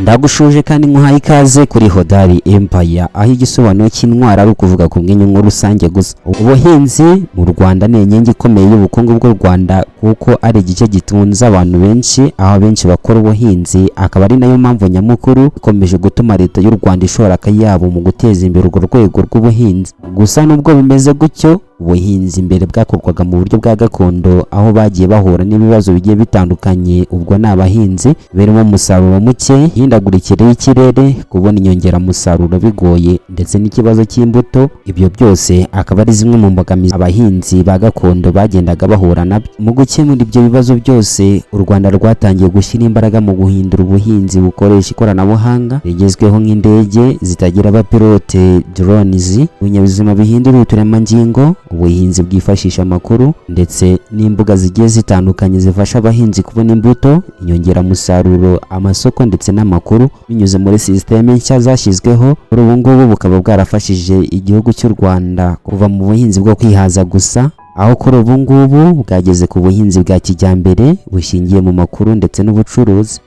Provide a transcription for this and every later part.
Ndagushuje kandi nkuhaye ikaze kuri Hodari Empire, aho igisobanuro cy'intwara ari ukuvuga ku bw'inyungu rusange gusa. Ubuhinzi mu Rwanda ni inkingi ikomeye y'ubukungu bw'u Rwanda kuko ari igice gitunze abantu benshi, aho benshi bakora ubuhinzi, akaba ari nayo mpamvu nyamukuru ikomeje gutuma leta y'u Rwanda ishora akayabo mu guteza imbere urwo rwego rw'ubuhinzi. Gusa nubwo bimeze gutyo, ubuhinzi mbere bwakorwaga mu buryo bwa gakondo, aho bagiye bahura n'ibibazo bigiye bitandukanye. Ubwo ni abahinzi birimo umusaruro muke, ihindagurikire y'ikirere, kubona inyongeramusaruro bigoye, ndetse n'ikibazo cy'imbuto. Ibyo byose akaba ari zimwe mu mbogamizi abahinzi ba gakondo bagendaga bahura nabyo. Mu gukemura ibyo bibazo byose, u Rwanda rwatangiye gushyira imbaraga mu guhindura ubuhinzi bukoresha ikoranabuhanga rigezweho nk'indege zitagira abapilote, drones, ibinyabuzima bihindura uturemangingo, ubuhinzi bwifashisha amakuru, ndetse n'imbuga zigiye zitandukanye zifasha abahinzi kubona imbuto, inyongeramusaruro, amasoko ndetse n'amakuru binyuze muri sisiteme nshya zashyizweho. Kuri ubu ngubu bukaba bwarafashije igihugu cy'u Rwanda kuva mu buhinzi bwo kwihaza gusa, aho kuri ubu ngubu bwageze ku buhinzi bwa kijyambere bushingiye mu makuru ndetse n'ubucuruzi.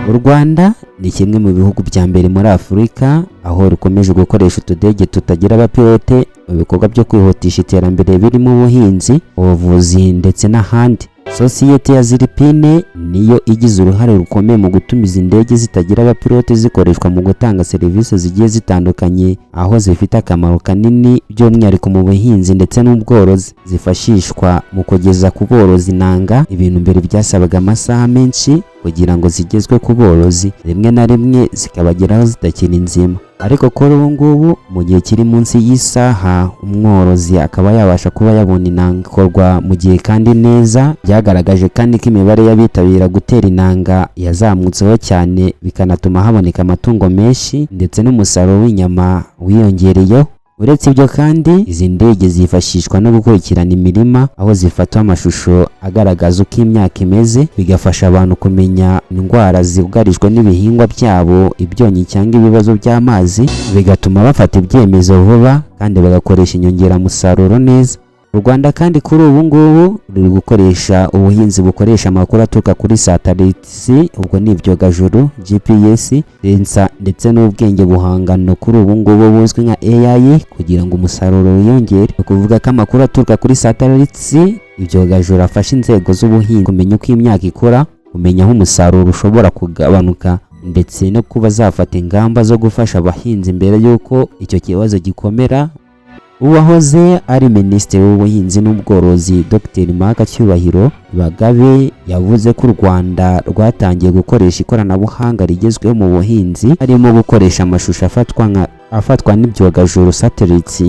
U Rwanda ni kimwe mu bihugu bya mbere muri Afurika, aho rukomeje gukoresha utudege tutagira abapilote mu bikorwa byo kwihutisha iterambere birimo ubuhinzi, ubuvuzi ndetse n'ahandi. Sosiyete ya Ziripine niyo igize uruhare rukomeye mu gutumiza indege zitagira abapilote zikoreshwa mu gutanga serivisi zigiye zitandukanye, aho zifite akamaro kanini by'umwihariko mu buhinzi ndetse n'ubworozi. Zifashishwa mu kugeza ku borozi inanga, ibintu mbere byasabaga amasaha menshi kugira ngo zigezwe ku borozi, rimwe na rimwe zikabageraho zitakiri nzima. Ariko kuri ubu ngubu mu gihe kiri munsi y'isaha, umworozi akaba yabasha kuba yabona inanga ikorwa mu gihe kandi neza. Byagaragaje kandi ko imibare y'abitabira gutera inanga yazamutseho cyane, bikanatuma haboneka amatungo menshi ndetse n'umusaruro w'inyama wiyongereyeho. Uretse ibyo kandi, izi ndege zifashishwa no gukurikirana imirima, aho zifatwa amashusho agaragaza uko imyaka imeze, bigafasha abantu kumenya indwara zugarijwe n'ibihingwa byabo, ibyonnyi cyangwa ibibazo by'amazi, bigatuma bafata ibyemezo vuba kandi bagakoresha inyongeramusaruro neza. U Rwanda kandi kuri ubu ngubu ruri gukoresha ubuhinzi bukoresha amakuru aturuka kuri satellites, ubwo ni ibyogajuru, GPS, sensor ndetse n'ubwenge buhangano kuri ubu ngubu buzwi nka AI, kugira ngo umusaruro wiyongere. Ukuvuga ko amakuru aturuka kuri satellites, ibyogajuru afasha inzego z'ubuhinzi kumenya uko imyaka ikora, kumenya aho umusaruro ushobora kugabanuka, ndetse no kuba zafata ingamba zo gufasha abahinzi mbere y'uko icyo kibazo gikomera. Uwahoze ari Minisitiri w'Ubuhinzi n'Ubworozi Dr Mark Cyubahiro Bagabe yavuze ko u Rwanda rwatangiye gukoresha ikoranabuhanga rigezweho mu buhinzi, harimo gukoresha amashusho afatwa n'ibyogajuru satellites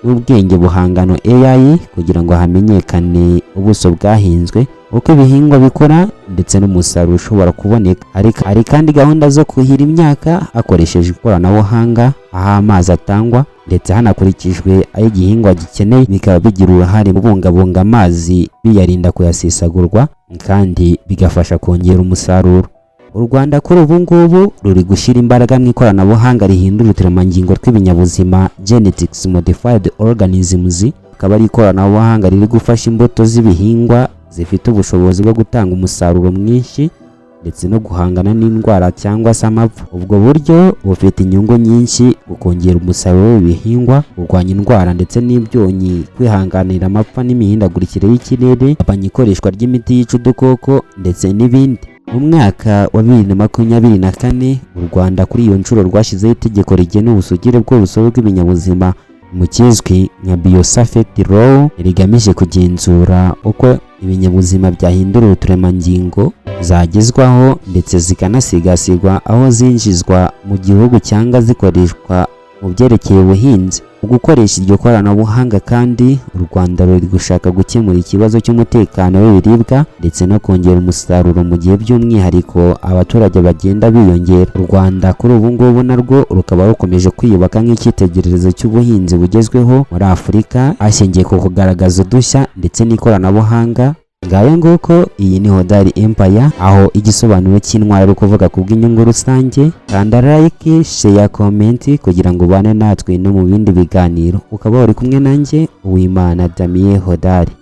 n'ubwenge buhangano AI, kugira ngo hamenyekane ubuso bwahinzwe, uko ibihingwa bikora ndetse n'umusaruro ushobora kuboneka. Hari kandi gahunda zo kuhira imyaka hakoreshejwe ikoranabuhanga, aho amazi atangwa ndetse hanakurikijwe ayo igihingwa gikeneye, bikaba bigira uruhare mu kubungabunga amazi biyarinda kuyasesagurwa, kandi bigafasha kongera umusaruro. U Rwanda kuri ubu ngubu ruri gushyira imbaraga mu ikoranabuhanga rihindura uturemangingo tw'ibinyabuzima, genetics modified organisms, akaba ari ikoranabuhanga riri gufasha imbuto z'ibihingwa zifite ubushobozi bwo gutanga umusaruro mwinshi ndetse no guhangana n'indwara cyangwa se amapfa. Ubwo buryo bufite inyungu nyinshi, bukongera umusaruro w'ibihingwa, kurwanya indwara ndetse n'ibyonnyi, kwihanganira amapfa n'imihindagurikire y'ikirere, kugabanya ikoreshwa ry'imiti yica udukoko ndetse n'ibindi. Mu mwaka wa 2024 u Rwanda kuri iyo nshuro rwashyizeho itegeko rigena ubusugire bw'urusobe rw'ibinyabuzima mu kizwi nka Biosafety Law, rigamije kugenzura uko ibinyabuzima byahindura uturemangingo zagezwaho ndetse zikanasigasirwa aho zinjizwa mu gihugu cyangwa zikoreshwa mu byerekeye ubuhinzi. Mu gukoresha iryo koranabuhanga kandi, u Rwanda ruri gushaka gukemura ikibazo cy'umutekano w'ibiribwa ndetse no kongera umusaruro mu gihe by'umwihariko abaturage bagenda biyongera. U Rwanda kuri ubu ngubu narwo rukaba rukomeje kwiyubaka nk'icyitegererezo cy'ubuhinzi bugezweho muri Afurika, hashingiye ku kugaragaza udushya ndetse n'ikoranabuhanga. Ngayo nguko, iyi ni Hodari Empire, aho igisobanuro cy'intwara ari ukuvuga ku bw'inyungu rusange. Kanda like, share, comment kugira ngo ubane natwe no mu bindi biganiro. Ukaba uri kumwe nanjye Uwimana Damien Hodari.